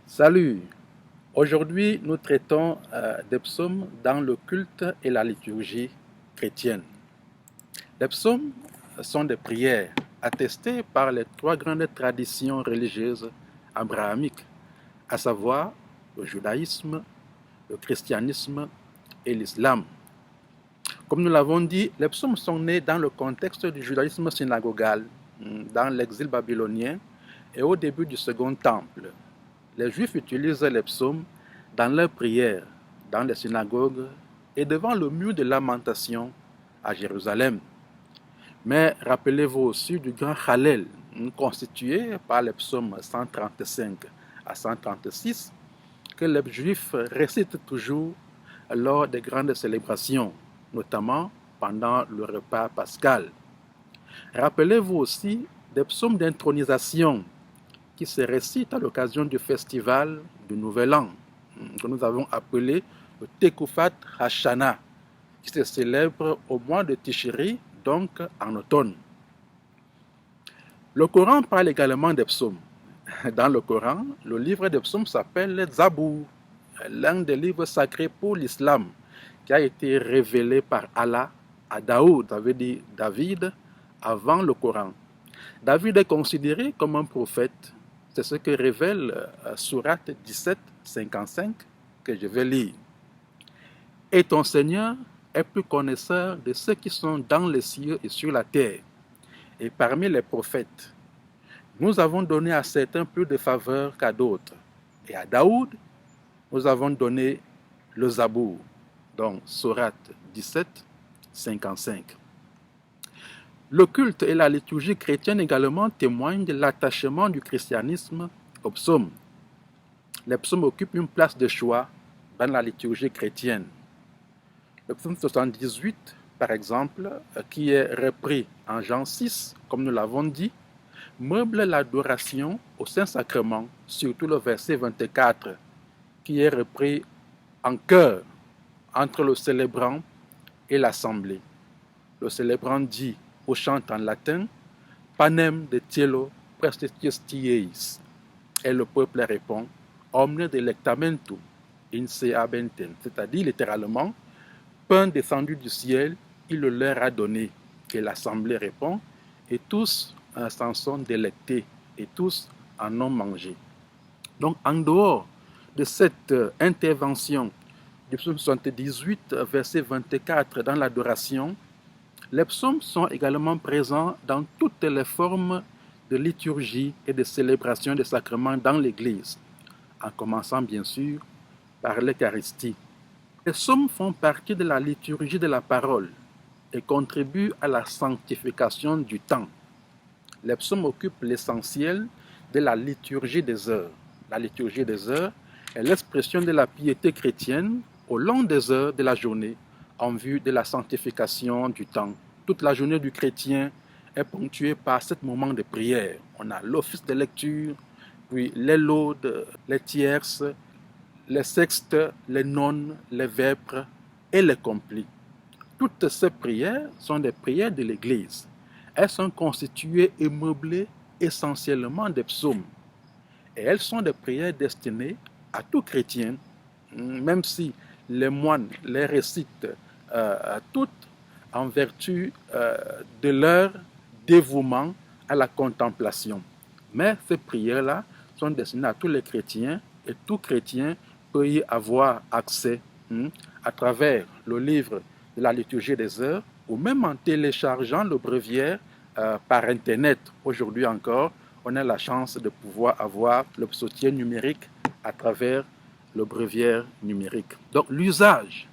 Salut! Aujourd'hui, nous traitons des psaumes dans le culte et la liturgie chrétienne. Les psaumes sont des prières attestées par les trois grandes traditions religieuses abrahamiques, à savoir le judaïsme, le christianisme et l'islam. Comme nous l'avons dit, les psaumes sont nés dans le contexte du judaïsme synagogal, dans l'exil babylonien et au début du Second Temple. Les Juifs utilisent les psaumes dans leurs prières, dans les synagogues et devant le mur de lamentation à Jérusalem. Mais rappelez-vous aussi du grand Hallel, constitué par les psaumes 135 à 136, que les Juifs récitent toujours lors des grandes célébrations, notamment pendant le repas pascal. Rappelez-vous aussi des psaumes d'intronisation qui se récitent à l'occasion du festival du Nouvel An, que nous avons appelé le Tekufat Hashana, qui se célèbre au mois de Tishri, donc en automne. Le Coran parle également des psaumes. Dans le Coran, le livre des psaumes s'appelle Zabour, l'un des livres sacrés pour l'islam, qui a été révélé par Allah à Daoud, ça veut dire David, avant le Coran. David est considéré comme un prophète. C'est ce que révèle Sourate 17, 55, que je vais lire. Et ton Seigneur est plus connaisseur de ceux qui sont dans les cieux et sur la terre. Et parmi les prophètes, nous avons donné à certains plus de faveur qu'à d'autres. Et à Daoud, nous avons donné le Zabour, donc Sourate 17, 55. Le culte et la liturgie chrétienne également témoignent de l'attachement du christianisme aux psaumes. Les psaumes occupent une place de choix dans la liturgie chrétienne. Le psaume 78, par exemple, qui est repris en Jean 6, comme nous l'avons dit, meuble l'adoration au Saint-Sacrement, surtout le verset 24, qui est repris en chœur entre le célébrant et l'assemblée. Le célébrant dit au chant en latin, Panem de cielo prestitius tieis. Et le peuple répond, Omne delectamentum in se abentem. C'est-à-dire littéralement, pain descendu du ciel, il le leur a donné. Et l'assemblée répond, et tous s'en sont délectés, et tous en ont mangé. Donc en dehors de cette intervention du psaume 78, verset 24 dans l'adoration, les psaumes sont également présents dans toutes les formes de liturgie et de célébration des sacrements dans l'Église, en commençant bien sûr par l'Eucharistie. Les psaumes font partie de la liturgie de la parole et contribuent à la sanctification du temps. Les psaumes occupent l'essentiel de la liturgie des heures. La liturgie des heures est l'expression de la piété chrétienne au long des heures de la journée en vue de la sanctification du temps. Toute la journée du chrétien est ponctuée par ce moment de prière. On a l'office de lecture, puis les laudes, les tierces, les sextes, les nonnes, les vêpres et les complis. Toutes ces prières sont des prières de l'Église. Elles sont constituées et meublées essentiellement des psaumes. Et elles sont des prières destinées à tout chrétien, même si les moines les récitent toutes en vertu de leur dévouement à la contemplation. Mais ces prières-là sont destinées à tous les chrétiens et tout chrétien peut y avoir accès à travers le livre de la liturgie des heures ou même en téléchargeant le bréviaire par Internet. Aujourd'hui encore, on a la chance de pouvoir avoir le psautier numérique à travers le bréviaire numérique. Donc l'usage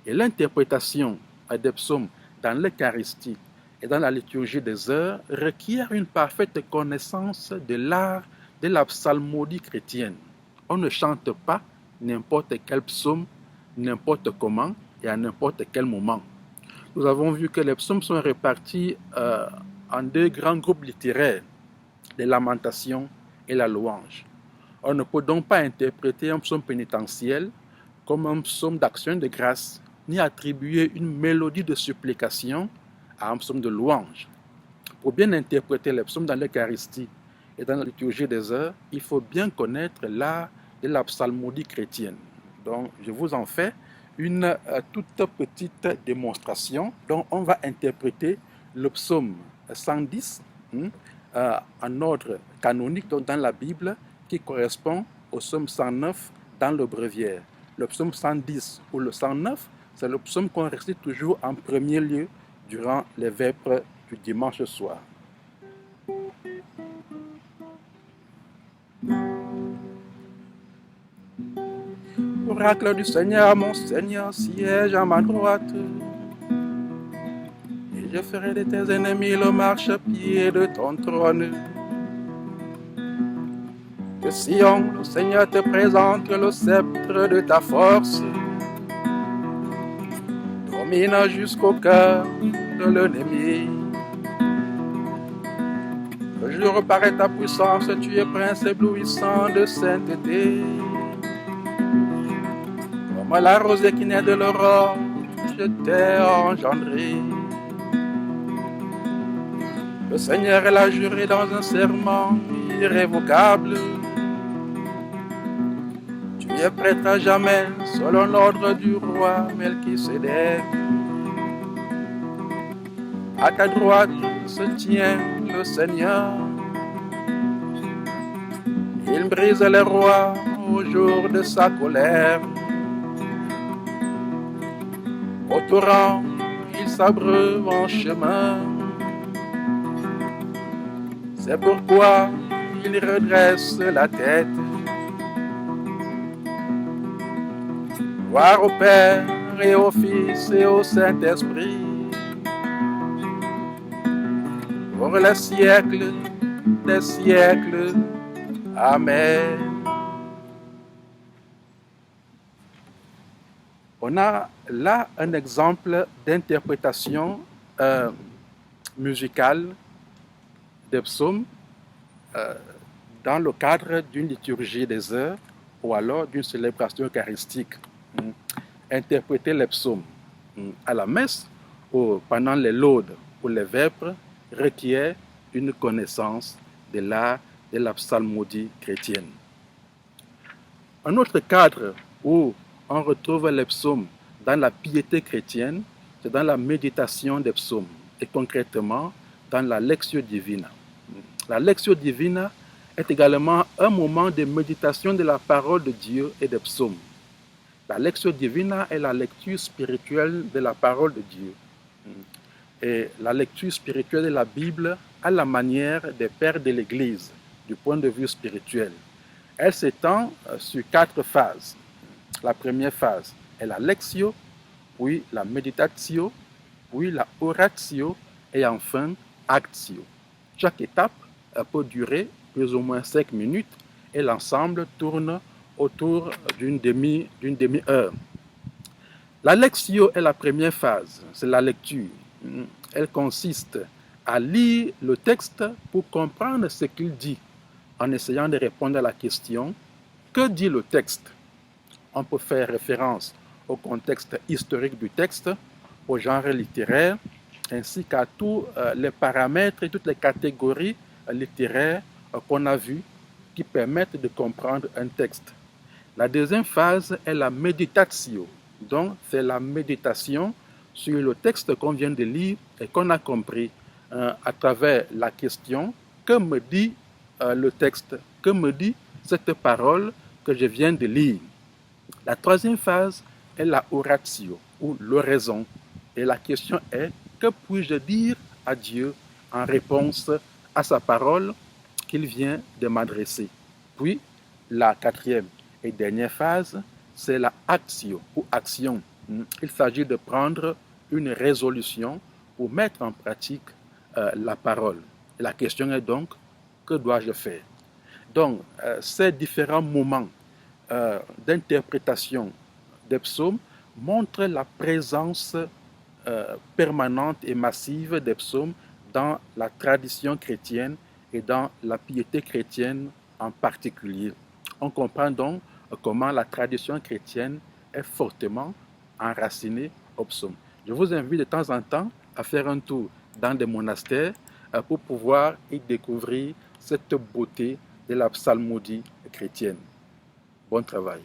et l'interprétation des psaumes dans l'Eucharistie et dans la liturgie des heures requièrent une parfaite connaissance de l'art de la psalmodie chrétienne. On ne chante pas n'importe quel psaume, n'importe comment et à n'importe quel moment. Nous avons vu que les psaumes sont répartis en deux grands groupes littéraires, les lamentations et la louange. On ne peut donc pas interpréter un psaume pénitentiel comme un psaume d'action de grâce, ni attribuer une mélodie de supplication à un psaume de louange. Pour bien interpréter les psaumes dans l'Eucharistie et dans la liturgie des heures, il faut bien connaître l'art de la psalmodie chrétienne. Donc, je vous en fais une toute petite démonstration. Donc, on va interpréter le psaume 110 en ordre canonique donc dans la Bible qui correspond au psaume 109 dans le bréviaire. Le psaume 110 ou le 109, c'est le psaume qu'on récite toujours en premier lieu durant les vêpres du dimanche soir. Oracle du Seigneur, mon Seigneur siège à ma droite. Et je ferai de tes ennemis le marchepied de ton trône. Que Sion, le Seigneur te présente le sceptre de ta force. Domine jusqu'au cœur de l'ennemi. Le jour paraît ta puissance, tu es prince éblouissant de sainteté. Comme la rosée qui naît de l'aurore, je t'ai engendré. Le Seigneur l'a juré dans un serment irrévocable. Tu es prêtre à jamais, selon l'ordre du roi Melchisédek. À ta droite se tient le Seigneur. Il brise les rois au jour de sa colère. Au torrent, il s'abreuve en chemin. C'est pourquoi il redresse la tête. Gloire au Père et au Fils et au Saint-Esprit. Pour les siècles des siècles. Amen. On a là un exemple d'interprétation musicale des psaumes dans le cadre d'une liturgie des heures ou alors d'une célébration eucharistique. Interpréter les psaumes à la messe ou pendant les laudes ou les vêpres requiert une connaissance de l'art de la psalmodie chrétienne. Un autre cadre où on retrouve les psaumes dans la piété chrétienne, c'est dans la méditation des psaumes et concrètement dans la Lectio Divina. La Lectio Divina est également un moment de méditation de la parole de Dieu et des psaumes. La Lectio Divina est la lecture spirituelle de la parole de Dieu. Et la lecture spirituelle de la Bible à la manière des pères de l'Église, du point de vue spirituel. Elle s'étend sur 4 phases. La première phase est la lectio, puis la meditatio, puis la oratio et enfin actio. Chaque étape peut durer plus ou moins 5 minutes et l'ensemble tourne autour d'une demi-heure. La lectio est la première phase, c'est la lecture. Elle consiste à lire le texte pour comprendre ce qu'il dit, en essayant de répondre à la question « Que dit le texte ?» On peut faire référence au contexte historique du texte, au genre littéraire, ainsi qu'à tous les paramètres et toutes les catégories littéraires qu'on a vues qui permettent de comprendre un texte. La deuxième phase est la meditatio. Donc, c'est la méditation sur le texte qu'on vient de lire et qu'on a compris à travers la question « Que me dit le texte ? Que me dit cette parole que je viens de lire ?» La troisième phase est la oratio ou l'oraison. Et la question est « Que puis-je dire à Dieu en réponse à sa parole qu'il vient de m'adresser ?» Puis, la quatrième et dernière phase, c'est la actio ou action. Il s'agit de prendre une résolution pour mettre en pratique la parole. Et la question est donc, que dois-je faire? Donc, ces différents moments d'interprétation des psaumes montrent la présence permanente et massive des psaumes dans la tradition chrétienne et dans la piété chrétienne en particulier. On comprend donc comment la tradition chrétienne est fortement enracinée aux psaumes. Je vous invite de temps en temps à faire un tour dans des monastères pour pouvoir y découvrir cette beauté de la psalmodie chrétienne. Bon travail.